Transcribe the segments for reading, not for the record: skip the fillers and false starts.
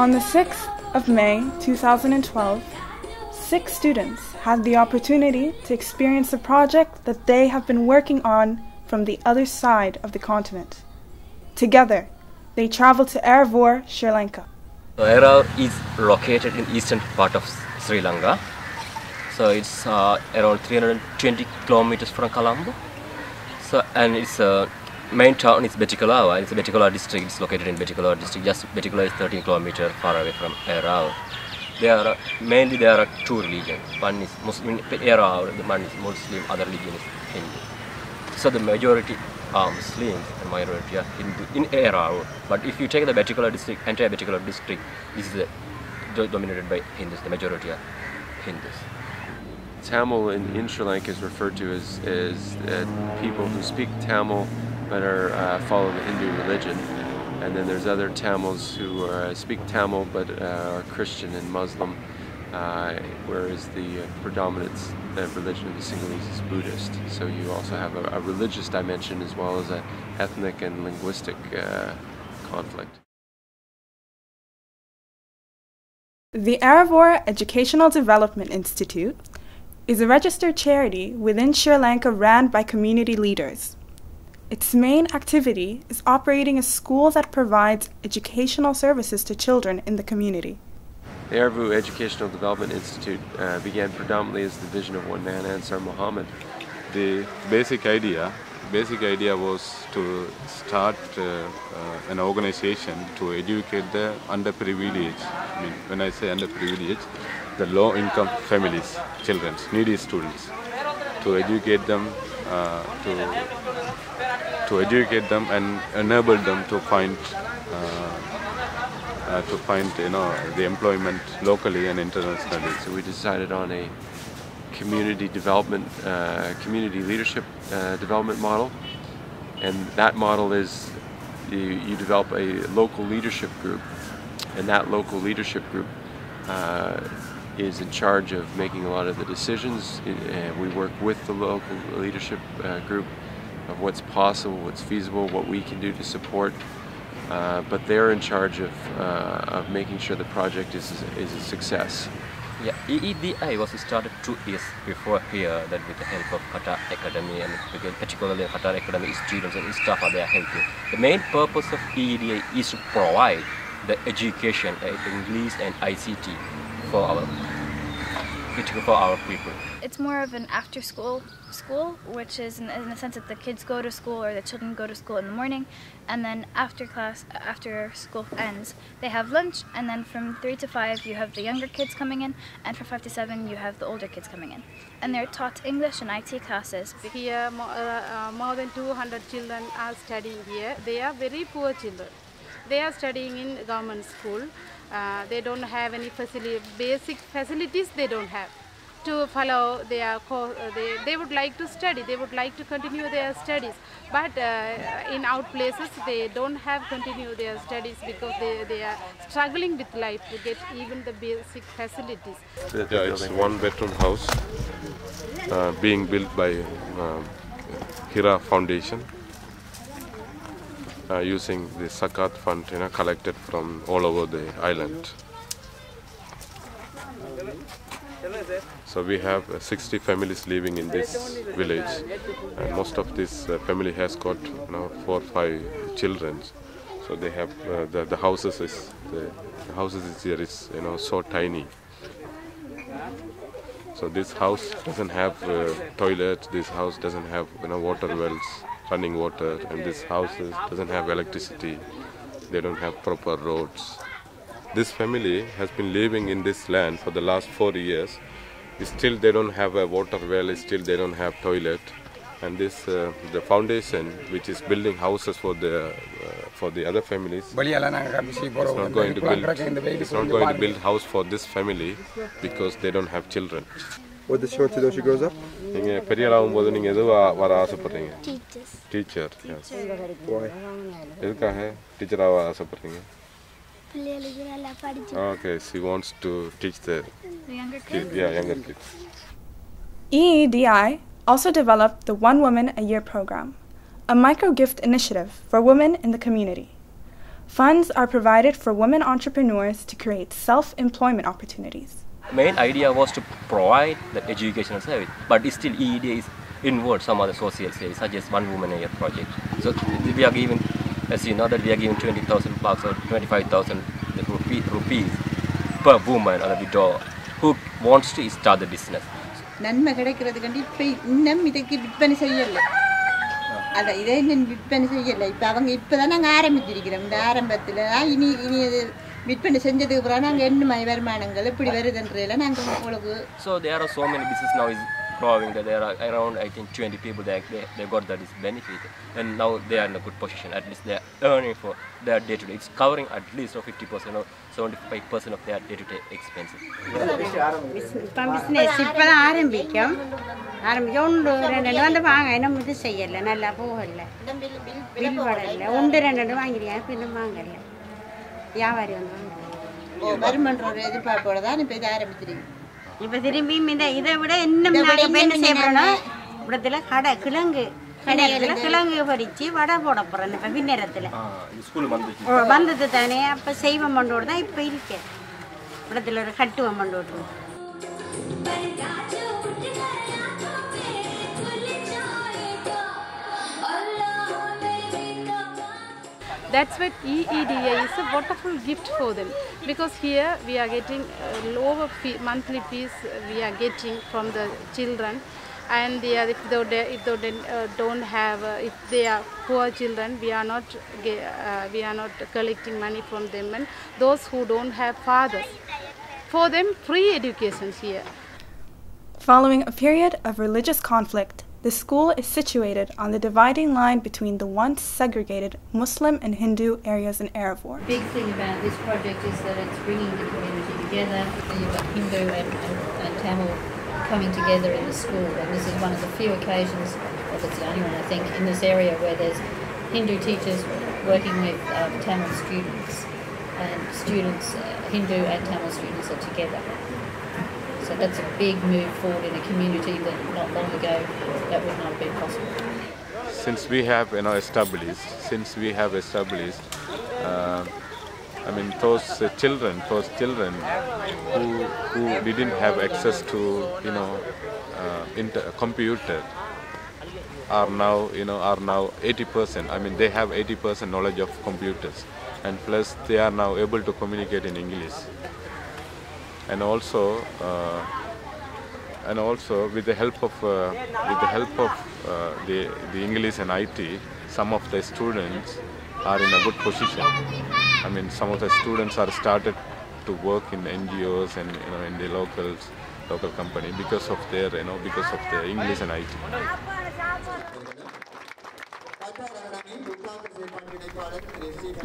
On the 6th of May 2012, 6 students had the opportunity to experience a project that they have been working on from the other side of the continent. Together, they traveled to Eravur, Sri Lanka. Eravur is located in eastern part of Sri Lanka. So it's around 320 kilometers from Colombo. And its main town is Betikalawa. It's a Betikalawa district. It's located in Betikalawa district. Just Betikalawa is 13 kilometers far away from Eravur. Mainly there are 2 religions. One is Muslim, Eravur, one is Muslim, other religion is Hindu. So the majority are Muslims and minority are Hindu in Eravur. But if you take the Betikalawa district, entire Betikalawa district, this is dominated by Hindus. The majority are Hindus. Tamil in Sri Lanka is referred to as people who speak Tamil but are follow the Hindu religion, and then there's other Tamils who speak Tamil but are Christian and Muslim, whereas the predominant religion of the Sinhalese is Buddhist. So you also have a religious dimension as well as an ethnic and linguistic conflict. The Eravur Educational Development Institute is a registered charity within Sri Lanka ran by community leaders. Its main activity is operating a school that provides educational services to children in the community. The Eravur Educational Development Institute began predominantly as the vision of one man, Ansar Muhammad. The basic idea was to start an organization to educate the underprivileged. I mean, when I say underprivileged, the low-income families, children, needy students, to educate them, and enable them to find the employment locally and internationally. So we decided on a community development, community leadership development model, and that model is you develop a local leadership group, and that local leadership group is in charge of making a lot of the decisions. We work with the local leadership group of what's possible, what's feasible, what we can do to support, but they're in charge of making sure the project is a success. Yeah, EEDI was started 2 years before here, that with the help of Qatar Academy, and particularly Qatar Academy students and staff are there helping. The main purpose of EEDI is to provide the education, English and ICT for our people. It's more of an after-school school, which is in the sense that the kids go to school, or the children go to school in the morning, and then after school ends, they have lunch, and then from 3 to 5 you have the younger kids coming in, and from 5 to 7 you have the older kids coming in. And they're taught English and IT classes. Here more than 200 children are studying here. They are very poor children. They are studying in government school. They don't have any basic facilities. They don't have to follow their course. They would like to study. They would like to continue their studies, but in out places they don't have continue their studies because they are struggling with life to get even the basic facilities. Yeah, it's 1-bedroom house being built by Hira Foundation. Using the Zakat fund, collected from all over the island. So we have 60 families living in this village, and most of this family has got 4 or 5 children. So they have the houses here is so tiny. So this house doesn't have toilet. This house doesn't have water wells, running water, and this house doesn't have electricity. They don't have proper roads. This family has been living in this land for the last 4 years. Still they don't have a water well, still they don't have toilet. And this the foundation, which is building houses for the other families, it's not going to build house for this family because they don't have children. What does she want to do when she grows up? Teachers. Teacher, yes. Why? Okay, she wants to teach the younger kids? Younger kids. EEDI also developed the One Woman a Year program, a micro-gift initiative for women in the community. Funds are provided for women entrepreneurs to create self-employment opportunities. Main idea was to provide the educational service, but still EED is involved some other social service, such as one woman a year project. So we are giving, as you know, that we are giving 20,000 bucks or 25,000 rupees per woman or a widow who wants to start the business. நன்மை கிடைக்கிறதுக்காண்டி இப்போ இன்னும் இதுக்கு விற்பனை செய்யலை. அதான் இதை இன்னும் விற்பனை செய்யலை. இப்போ அவங்க இப்போ தான் நாங்கள் ஆரம்பிச்சிருக்கிறோம். இந்த ஆரம்பத்தில் இனி இது விற்பனை செஞ்சதுக்கு பிறகு நாங்கள் என்ன வருமானங்கள் எப்படி வருதுன்றதில் நாங்கள் உங்களுக்கு. So there are so many businesses now is growing that there are around I think 20 people they got that is benefit, and now they are in a good position. At least they are earning for their day-to-day. It's covering at least 50% or 75% of their day-to-day expenses. இப்போ business இப்போ தான் ஆரம்பிக்கும் ஒன்று ரெண்டு வந்து வாங்க இன்னும் இது செய்யலை நல்லா போகலை பில் படலை ஒன்று ரெண்டு வாங்கிருக்கேன் இப்போ இன்னும் வாங்கலை வியாபாரி வந்து வருமானம் ஒரு எதிர்பார்ப்போட தான் இப்போ இதை ஆரம்பிச்சிருக்கீங்க. இப்போ திரும்பியும் இதை விட இன்னும் நாங்கள் என்ன செய்ய போகிறோம்னா இடத்துல கிழங்கு கடையில் கிழங்கு பறித்து வடை போட போகிறோம் இப்போ பின்னரத்தில் வந்தது தானே அப்போ செய்வம் மண்டோடு தான் இப்போ இருக்கேன் இடத்துல ஒரு கட்டுவம் மண்டோடு. That's why EEDA is a wonderful gift for them, because here we are getting lower monthly fees we are getting from the children, and if they don't have if they are poor children, we are not collecting money from them, and those who don't have fathers, for them free education here. Following a period of religious conflict, the school is situated on the dividing line between the once segregated Muslim and Hindu areas in Eravur. The big thing about this project is that it's bringing the community together. You've got Hindu and Tamil coming together in the school, and this is one of the few occasions, well, it's the only one I think, in this area where there's Hindu teachers working with Tamil students, and students, Hindu and Tamil students are together. So that's a big move forward in a community that not long ago that would not have been possible. Since we have established, I mean those children who didn't have access to computer are now 80%. I mean they have 80% knowledge of computers, and plus they are now able to communicate in English. And also with the help of the English and IT, some of the students are in a good position. I mean, some of the students are started to work in NGOs and in the local company because of their English and IT.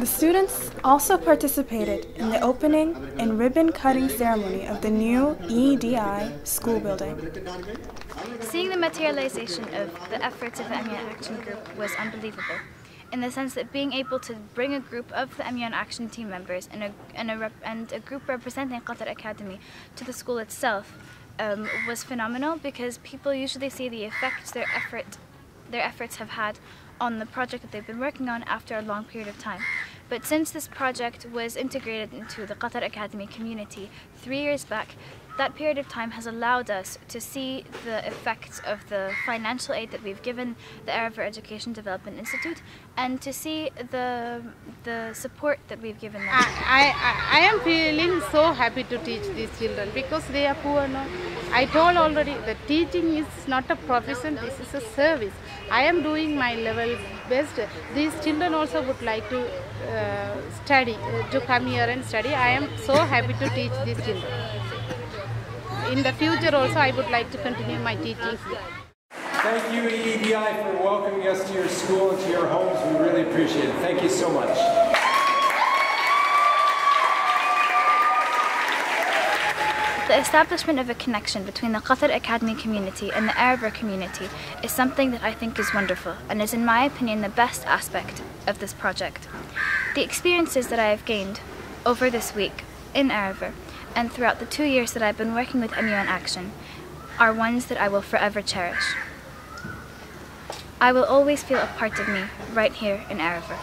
The students also participated in the opening and ribbon cutting ceremony of the new EDI school building. Seeing the materialization of the efforts of the Amyan Action Group was unbelievable, in the sense that being able to bring a group of the Amyan Action team members and a group representing Qatar Academy to the school itself was phenomenal, because people usually see the effects their efforts have had on the project that they've been working on after a long period of time. But since this project was integrated into the Qatar Academy community 3 years back, that period of time has allowed us to see the effects of the financial aid that we've given the Eravur Education Development Institute, and to see the support that we've given them. I am feeling so happy to teach these children, because they are poor now. I told already that teaching is not a profession, this is a service. I am doing my level best. These children also would like to study, to come here and study. I am so happy to teach these children. In the future also I would like to continue my teaching here. Thank you EEDI for welcoming us to your school and to your homes. We really appreciate it. Thank you so much. The establishment of a connection between the Qatar Academy community and the Eravur community is something that I think is wonderful, and is in my opinion the best aspect of this project. The experiences that I have gained over this week in Eravur and throughout the 2 years that I've been working with Amyan Action are ones that I will forever cherish. I will always feel a part of me right here in Eravur.